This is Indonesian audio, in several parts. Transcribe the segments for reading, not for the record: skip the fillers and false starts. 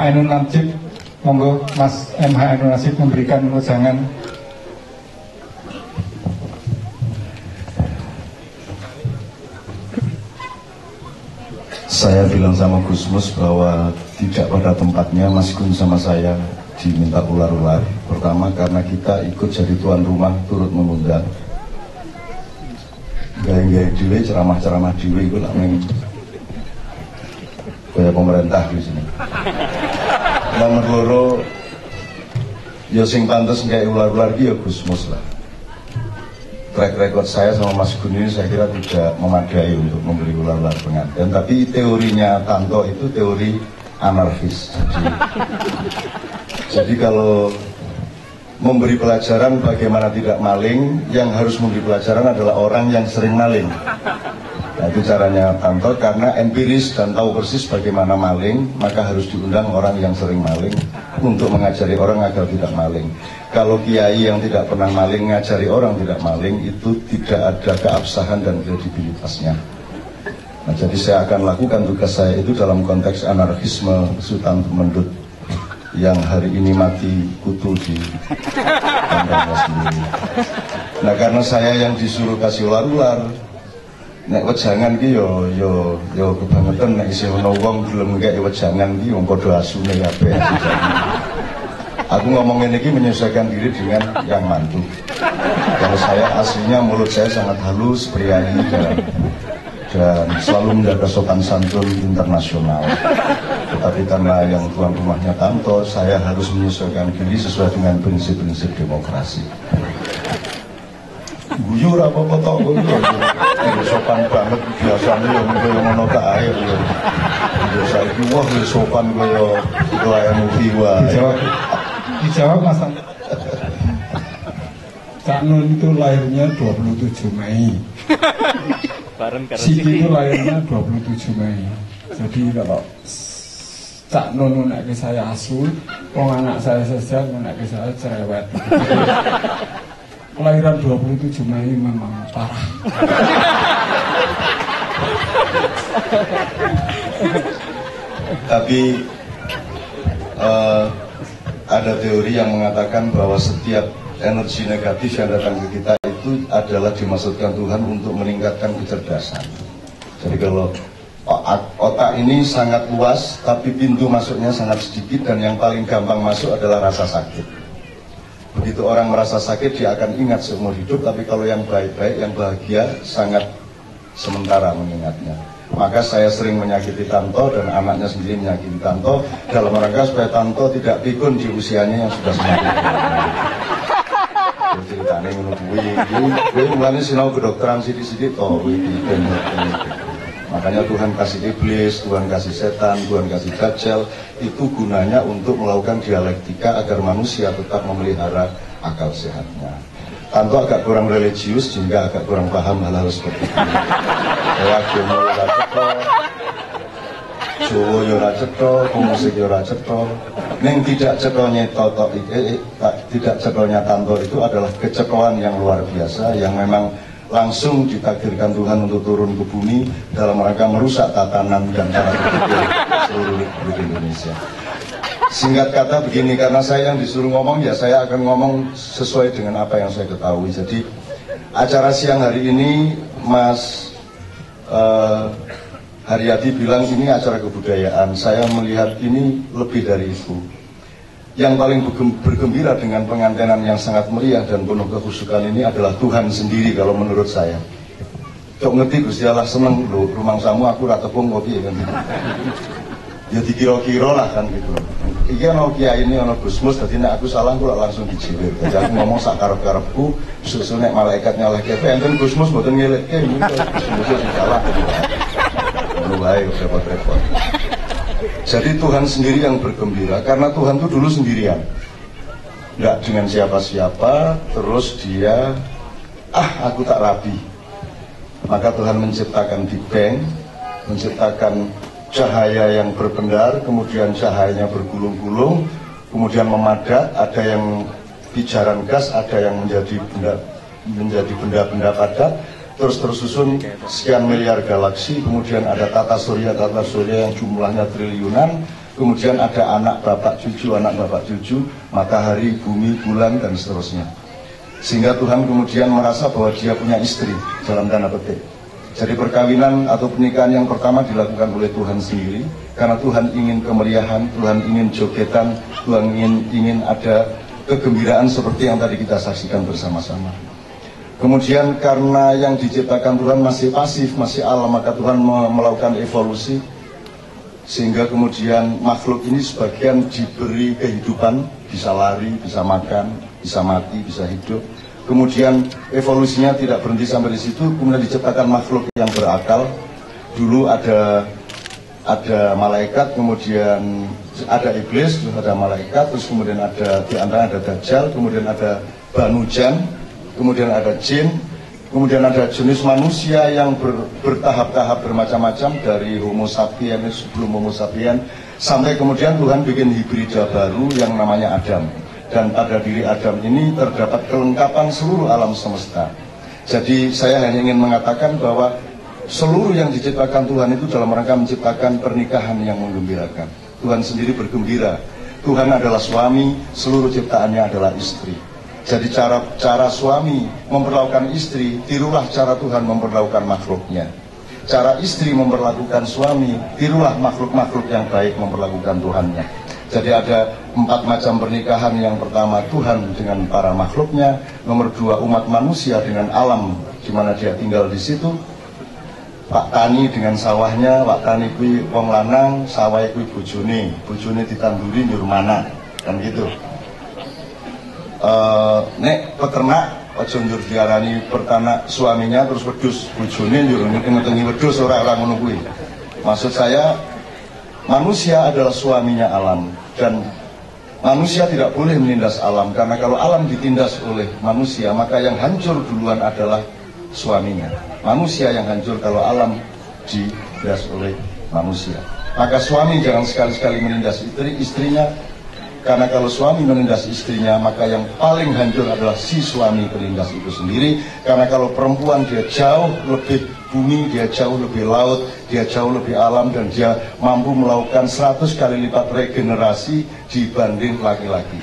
Ainun Nasib, monggo Mas MH Ainun Nasib memberikan wejangan. Saya bilang sama Gusmus bahwa tidak pada tempatnya Mas Gun sama saya diminta ular-ular. Pertama karena kita ikut jadi tuan rumah, turut mengundang. Gaya-gaya dewe, ceramah-ceramah dewe itu lah kayak pemerintah di sini. Nomor loro, ya sing pantes kayak ular-ular ya Gusmus lah. Track record saya sama Mas Gun ini saya kira tidak memadai untuk memberi ular-ular pengantin. Tapi teorinya Tanto itu teori anarkis. Jadi kalau memberi pelajaran bagaimana tidak maling, yang harus memberi pelajaran adalah orang yang sering maling. Nah, itu caranya Tanto, karena empiris dan tahu persis bagaimana maling, maka harus diundang orang yang sering maling untuk mengajari orang agar tidak maling. Kalau kiai yang tidak pernah maling ngajari orang tidak maling, itu tidak ada keabsahan dan kredibilitasnya. Nah, jadi saya akan lakukan tugas saya itu dalam konteks anarkisme Sultan Temendut yang hari ini mati kutu di kandangnya sendiri. Nah, karena saya yang disuruh kasih ular-ular, nek wejangan ki yo kebangetan nek isih ana wong gelem ngekeki wejangan ki wong padha asune kabeh. Aku ngomong ini menyesuaikan diri dengan yang mantu. Kalau saya aslinya mulut saya sangat halus, priayi dan selalu menjaga sopan santun internasional. Tetapi karena yang tuan rumahnya Tanto, saya harus menyesuaikan diri sesuai dengan prinsip-prinsip demokrasi. Guyur apa-apa tok guyur. Sopan banget biasanya yang ngono tak air. Biasa iki wah sopan kaya pelayan Viwa. Dijawab Mas. Cak Nun itu lahirnya 27 Mei. Siti itu lahirnya 27 Mei. Jadi kalau Cak Nun nek saya asuh, wong anak saya sejak nek saya cerewet. Kelahiran 27 Mei memang parah. Tapi ada teori yang mengatakan bahwa setiap energi negatif yang datang ke kita itu adalah dimaksudkan Tuhan untuk meningkatkan kecerdasan. Jadi kalau otak ini sangat luas, tapi pintu masuknya sangat sedikit, dan yang paling gampang masuk adalah rasa sakit. Begitu orang merasa sakit, dia akan ingat seumur hidup, tapi kalau yang baik-baik, yang bahagia, sangat sementara mengingatnya. Maka saya sering menyakiti Tanto dan anaknya sendiri menyakiti Tanto dalam rangka supaya Tanto tidak pikun di usianya yang sudah semakin tua. Ceritanya menurut gue mulanya sinau kedokteran sidik-sidik toh, makanya Tuhan kasih iblis, Tuhan kasih setan, Tuhan kasih dajjal, itu gunanya untuk melakukan dialektika agar manusia tetap memelihara akal sehatnya. Tanto agak kurang religius sehingga agak kurang paham hal-hal seperti ini. Saya agama ora cetha, Jawa ya ora cetha, musik ya ora cetha. Ning tidak cethonya tidak cethonya Tanto itu adalah kecekoan yang luar biasa yang memang langsung ditakdirkan Tuhan untuk turun ke bumi dalam rangka merusak tatanan dan cara berpikir seluruh Republik Indonesia. Singkat kata begini, karena saya yang disuruh ngomong, ya saya akan ngomong sesuai dengan apa yang saya ketahui. Jadi acara siang hari ini Mas Haryadi bilang ini acara kebudayaan. Saya melihat ini lebih dari itu. Yang paling bergembira dengan pengantinan yang sangat meriah dan penuh kekhusyukan ini adalah Tuhan sendiri kalau menurut saya. Kok ngerti Gusti Allah seneng lho, rumangsamu aku ra tepung kopi kan. Ya dikira-kira lah kan gitu. Iki ana kiai ini ana Gusmus, dadi nek aku salah kula langsung dijilir. Jadi aku ngomong sak karep-karepku, susu nek malaikat nyalehke enten Gusmus mboten ngelekke Gusmus salah. Ngono wae repot-repot. Jadi Tuhan sendiri yang bergembira karena Tuhan itu dulu sendirian. Enggak dengan siapa-siapa, terus dia aku tak rapi. Maka Tuhan menciptakan Big Bang, menciptakan cahaya yang berpendar, kemudian cahayanya bergulung-gulung, kemudian memadat, ada yang pijaran gas, ada yang menjadi benda-benda padat, terus tersusun sekian miliar galaksi, kemudian ada tata surya yang jumlahnya triliunan, kemudian ada anak bapak cucu, matahari, bumi, bulan, dan seterusnya. Sehingga Tuhan kemudian merasa bahwa dia punya istri, dalam tanda petik. Jadi perkawinan atau pernikahan yang pertama dilakukan oleh Tuhan sendiri, karena Tuhan ingin kemeriahan, Tuhan ingin jogetan, Tuhan ingin ada kegembiraan seperti yang tadi kita saksikan bersama-sama. Kemudian karena yang diciptakan Tuhan masih pasif, masih alam, maka Tuhan melakukan evolusi, sehingga kemudian makhluk ini sebagian diberi kehidupan, bisa lari, bisa makan, bisa mati, bisa hidup. Kemudian evolusinya tidak berhenti sampai di situ, kemudian diciptakan makhluk yang berakal. Dulu ada malaikat, kemudian ada iblis, terus ada malaikat, terus kemudian ada di antara ada Dajjal, kemudian ada Banu Jan, kemudian ada jin, kemudian ada jenis manusia yang bertahap-tahap bermacam-macam, dari Homo sapiens sebelum Homo sapiens, sampai kemudian Tuhan bikin hibrida baru yang namanya Adam. Dan pada diri Adam ini terdapat kelengkapan seluruh alam semesta. Jadi saya hanya ingin mengatakan bahwa seluruh yang diciptakan Tuhan itu dalam rangka menciptakan pernikahan yang menggembirakan. Tuhan sendiri bergembira. Tuhan adalah suami, seluruh ciptaannya adalah istri. Jadi cara suami memperlakukan istri, tirulah cara Tuhan memperlakukan makhluknya. Cara istri memperlakukan suami, tirulah makhluk-makhluk yang baik memperlakukan Tuhannya. Jadi ada 4 macam pernikahan. Yang pertama Tuhan dengan para makhluknya, nomor 2 umat manusia dengan alam di mana dia tinggal di situ. Pak Tani dengan sawahnya, Pak Tani kui wong lanang, sawah kui bojone ditanduri nyur mana, kan gitu. Nek peternak aja njur diarani pertanak suaminya terus wedhus bojone njur ngentengi wedhus, ora ngono kuwi. Maksud saya manusia adalah suaminya alam, dan manusia tidak boleh menindas alam, karena kalau alam ditindas oleh manusia maka yang hancur duluan adalah suaminya. Manusia yang hancur kalau alam ditindas oleh manusia. Maka suami jangan sekali-sekali menindas istrinya, karena kalau suami menindas istrinya maka yang paling hancur adalah si suami penindas itu sendiri. Karena kalau perempuan dia jauh lebih bumi, dia jauh lebih laut, dia jauh lebih alam, dan dia mampu melakukan 100 kali lipat regenerasi dibanding laki-laki.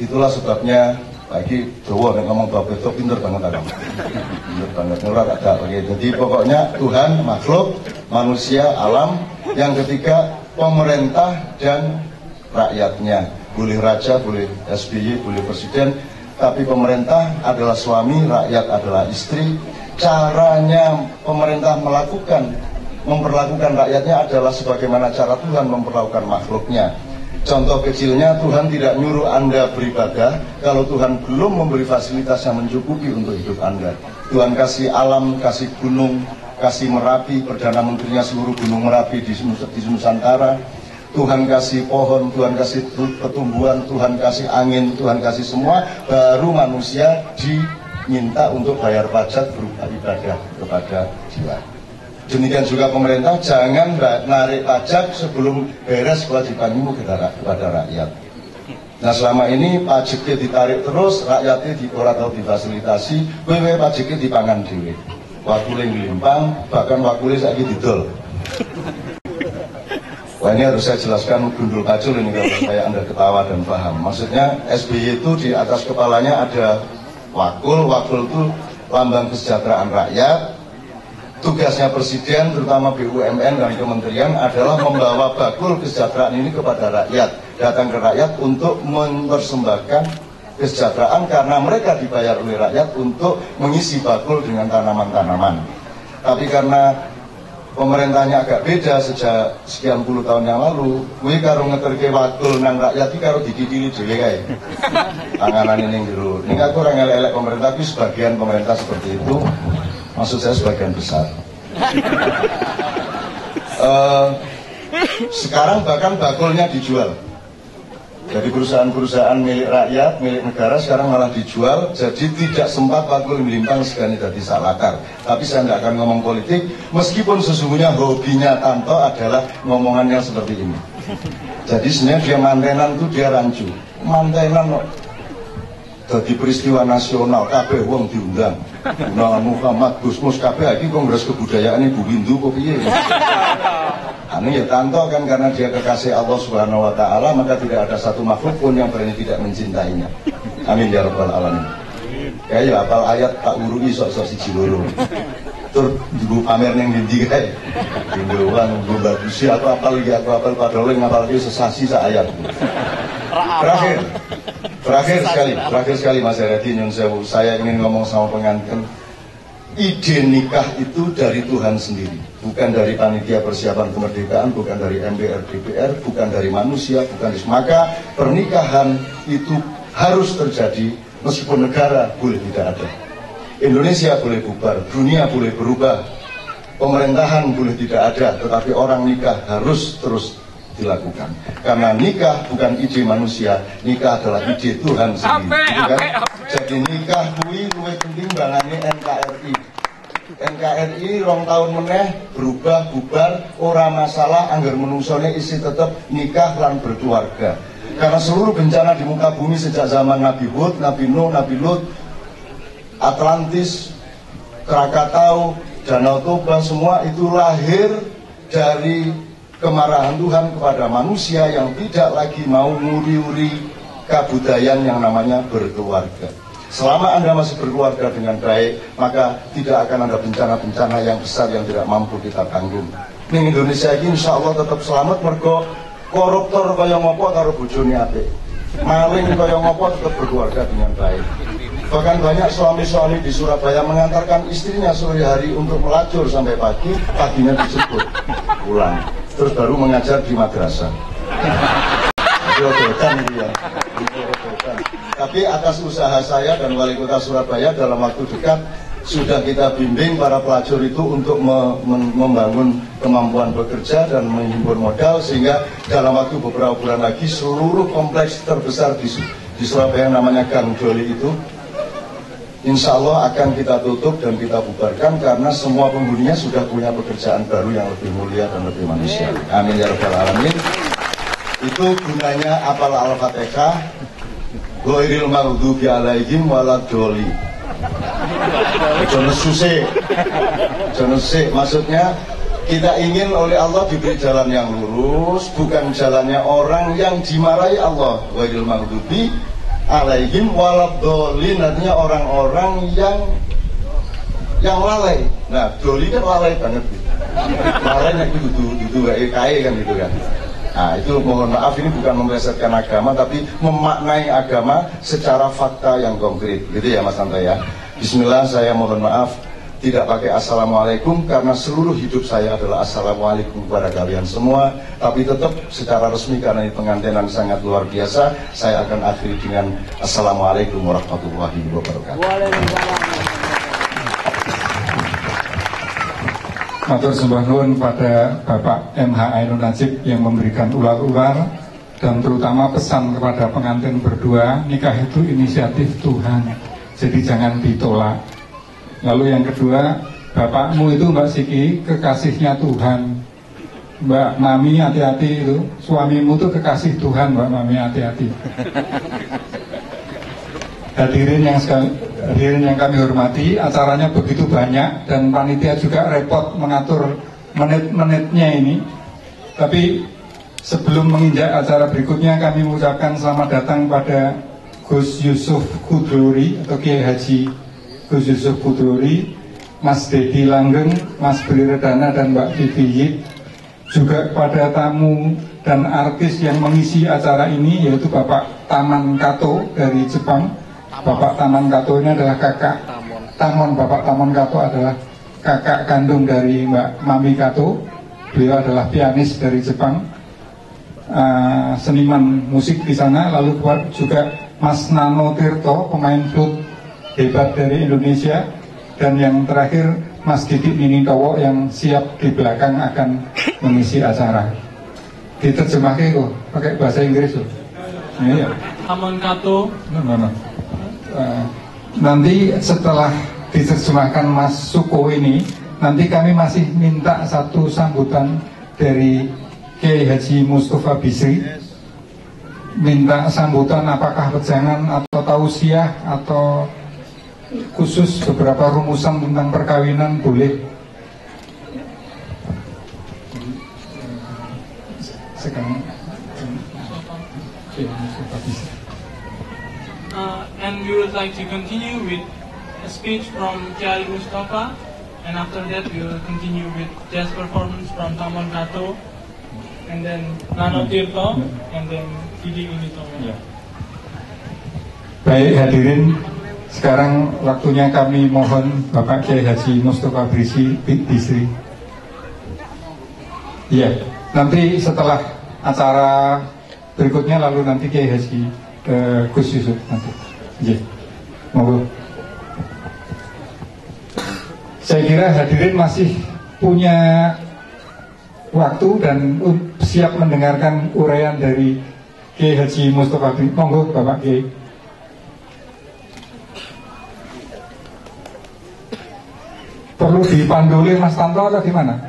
Itulah sebabnya lagi Jawa yang ngomong bab itu pinter banget ada. Pinter banget nurut ada lagi. Jadi pokoknya Tuhan, makhluk, manusia, alam. Yang ketiga pemerintah dan rakyatnya. Boleh raja, boleh SBY, boleh presiden, tapi pemerintah adalah suami, rakyat adalah istri. Caranya pemerintah memperlakukan rakyatnya adalah sebagaimana cara Tuhan memperlakukan makhluknya. Contoh kecilnya, Tuhan tidak nyuruh Anda beribadah kalau Tuhan belum memberi fasilitas yang mencukupi untuk hidup Anda. Tuhan kasih alam, kasih gunung, kasih Merapi, Perdana Menterinya seluruh gunung Merapi di Nusantara. Tuhan kasih pohon, Tuhan kasih pertumbuhan, Tuhan kasih angin, Tuhan kasih semua. Baru manusia diminta untuk bayar pajak berupa ibadah kepada jiwa. Demikian juga pemerintah, jangan narik pajak sebelum beres kewajibanmu kepada rakyat. Nah selama ini pajaknya ditarik terus, rakyatnya atau difasilitasi, wewe pajaknya dipangan dewe. Wakule ngelimpang, bahkan wakule saiki didol. Wah ini harus saya jelaskan gundul pacul ini kalau supaya Anda ketawa dan paham. Maksudnya SBY itu di atas kepalanya ada wakul itu lambang kesejahteraan rakyat. Tugasnya presiden, terutama BUMN dan kementerian adalah membawa bakul kesejahteraan ini kepada rakyat, datang ke rakyat untuk mempersembahkan kesejahteraan, karena mereka dibayar oleh rakyat untuk mengisi bakul dengan tanaman-tanaman. Tapi karena pemerintahnya agak beda sejak sekian puluh tahun yang lalu, kuwi karo ngeterke bakul nang rakyat iki karo dididili dhewe kae. Tanganan ini dulu. Ini aku ora ngelek-elek pemerintah, tapi sebagian pemerintah seperti itu. Maksud saya sebagian besar. Sekarang bahkan bakulnya dijual. Jadi perusahaan-perusahaan milik rakyat, milik negara sekarang malah dijual. Jadi tidak sempat bakul melimpang sekali dari salakar. Tapi saya tidak akan ngomong politik, meskipun sesungguhnya hobinya Tanto adalah ngomongannya seperti ini. Jadi sebenarnya dia mantenan itu dia rancu. Mantenan jadi peristiwa nasional, kabeh wong diundang. Undangan Muhammad, Gusmus, kabeh iki Kongres Kebudayaan Ibu Windu kok piye. Anu ya Tanto kan karena dia kekasih Allah Subhanahu wa taala, maka tidak ada satu makhluk pun yang berani tidak mencintainya. Amin ya rabbal alamin. Kayak ya apal ayat tak urui sok-sok siji loro. Tur ibu pamer ning ndi kae. Dindoan nggo bagusi aku apal iki aku apal padahal ngapalke sesasi sak ayat. Terakhir sekali Mas Heri nyun sewu, saya ingin ngomong sama pengantin. Ide nikah itu dari Tuhan sendiri, bukan dari panitia persiapan kemerdekaan, bukan dari MPR, DPR, bukan dari manusia, bukan dari. Maka pernikahan itu harus terjadi meskipun negara boleh tidak ada. Indonesia boleh bubar, dunia boleh berubah, pemerintahan boleh tidak ada, tetapi orang nikah harus terus dilakukan. Karena nikah bukan ide manusia, nikah adalah ide Tuhan sendiri. Jadi nikah kuwi luwih penting bangane NKRI. NKRI rong tahun meneh berubah bubar ora masalah anggar menungsone isi tetep nikah lan berkeluarga. Karena seluruh bencana di muka bumi sejak zaman Nabi Hud, Nabi Nuh, Nabi Lut, Atlantis, Krakatau, Danau Toba, semua itu lahir dari kemarahan Tuhan kepada manusia yang tidak lagi mau nguri-uri kebudayaan yang namanya berkeluarga. Selama Anda masih berkeluarga dengan baik, maka tidak akan ada bencana-bencana yang besar yang tidak mampu kita tanggung. Ning Indonesia ini insya Allah tetap selamat mergo koruptor kaya ngopo karo bojone apik. Maling kaya ngopo tetap berkeluarga dengan baik. Bahkan banyak suami-suami di Surabaya mengantarkan istrinya sore hari untuk melacur sampai pagi, paginya dijemput pulang. Terus baru mengajar di madrasah. Tapi atas usaha saya dan Wali Kota Surabaya dalam waktu dekat sudah kita bimbing para pelacur itu untuk membangun kemampuan bekerja dan menghimpun modal, sehingga dalam waktu beberapa bulan lagi seluruh kompleks terbesar di Surabaya namanya Gang Doli itu insya Allah akan kita tutup dan kita bubarkan karena semua penghuninya sudah punya pekerjaan baru yang lebih mulia dan lebih manusia. Amin ya rabbal alamin. Itu gunanya apal Al-Fatihah. Ghairil maghdubi alaihim waladdallin. Jonose maksudnya kita ingin oleh Allah diberi jalan yang lurus, bukan jalannya orang yang dimarahi Allah. Ghairil maghdubi alaihim waladdallin, artinya orang-orang yang lalai. Nah, doli kan lalai banget. Lalainya itu dudu kae kan gitu kan. Nah itu mohon maaf, ini bukan melesetkan agama tapi memaknai agama secara fakta yang konkret gitu ya Mas Santai ya. Bismillah, saya mohon maaf tidak pakai assalamualaikum karena seluruh hidup saya adalah assalamualaikum kepada kalian semua. Tapi tetap secara resmi karena ini pengantinan sangat luar biasa, saya akan akhiri dengan assalamualaikum warahmatullahi wabarakatuh. Matur sembah nuwun pada Bapak MH Ainun Najib yang memberikan ular-ular dan terutama pesan kepada pengantin berdua, nikah itu inisiatif Tuhan, jadi jangan ditolak. Lalu yang kedua, bapakmu itu Mbak Siki kekasihnya Tuhan. Mbak Mami hati-hati itu, suamimu itu kekasih Tuhan Mbak Mami hati-hati. Hadirin yang kami hormati, acaranya begitu banyak dan panitia juga repot mengatur menit-menitnya ini. Tapi sebelum menginjak acara berikutnya, kami mengucapkan selamat datang pada Gus Yusuf Kudrori atau Kiai Haji Gus Yusuf Kudrori, Mas Dedi Langgeng, Mas Beli Redana dan Mbak Vivi Yik. Juga kepada tamu dan artis yang mengisi acara ini, yaitu Bapak Taman Kato dari Jepang. Bapak Taman Kato ini adalah kakak Bapak Taman Kato adalah kakak kandung dari Mbak Mami Kato. Beliau adalah pianis dari Jepang, seniman musik di sana. Lalu juga Mas Nano Tirto, pemain flute hebat dari Indonesia. Dan yang terakhir Mas Didik Ninitowo yang siap di belakang akan mengisi acara. Diterjemahkan kok pakai bahasa Inggris loh. Iya. Taman Kato. Nanti setelah diterjemahkan Mas Suko ini, nanti kami masih minta satu sambutan dari Kiai Haji Mustafa Bisri. Minta sambutan apakah wejangan atau tausiah atau khusus beberapa rumusan tentang perkawinan boleh. sekarang. And we would like to continue with a speech from Kiai Mustafa, and after that we will continue with jazz performance from Taman Kato, and then Nano Tirto, and then Didi Unitomo. Ya. Baik hadirin, sekarang waktunya kami mohon Bapak Kiai Haji Mustafa Bisri. Iya, nanti setelah acara berikutnya lalu nanti Kiai Haji Gus Yusuf nanti. Iya, monggo. Saya kira hadirin masih punya waktu dan siap mendengarkan uraian dari Kiai Haji Mustafa Bisri. Monggo Bapak Kiai. Perlu dipandu oleh Mas Tanto atau gimana?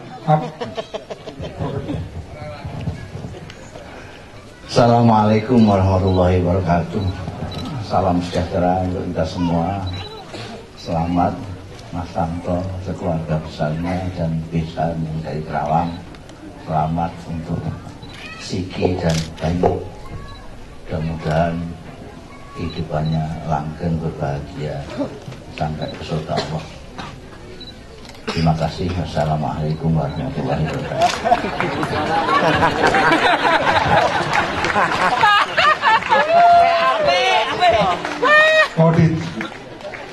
Assalamualaikum warahmatullahi wabarakatuh. Salam sejahtera untuk kita semua. Selamat Mas Tanto, sekeluarga besarnya dan Besan yang dari Kerawang. Selamat untuk Siki dan Bayu. Mudah-mudahan kehidupannya langgeng berbahagia sampai ke surga Allah. Terima kasih. Assalamualaikum warahmatullahi wabarakatuh.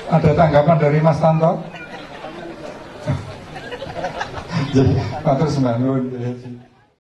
Ada tanggapan dari Mas Tanto? Matur sembah nuwun.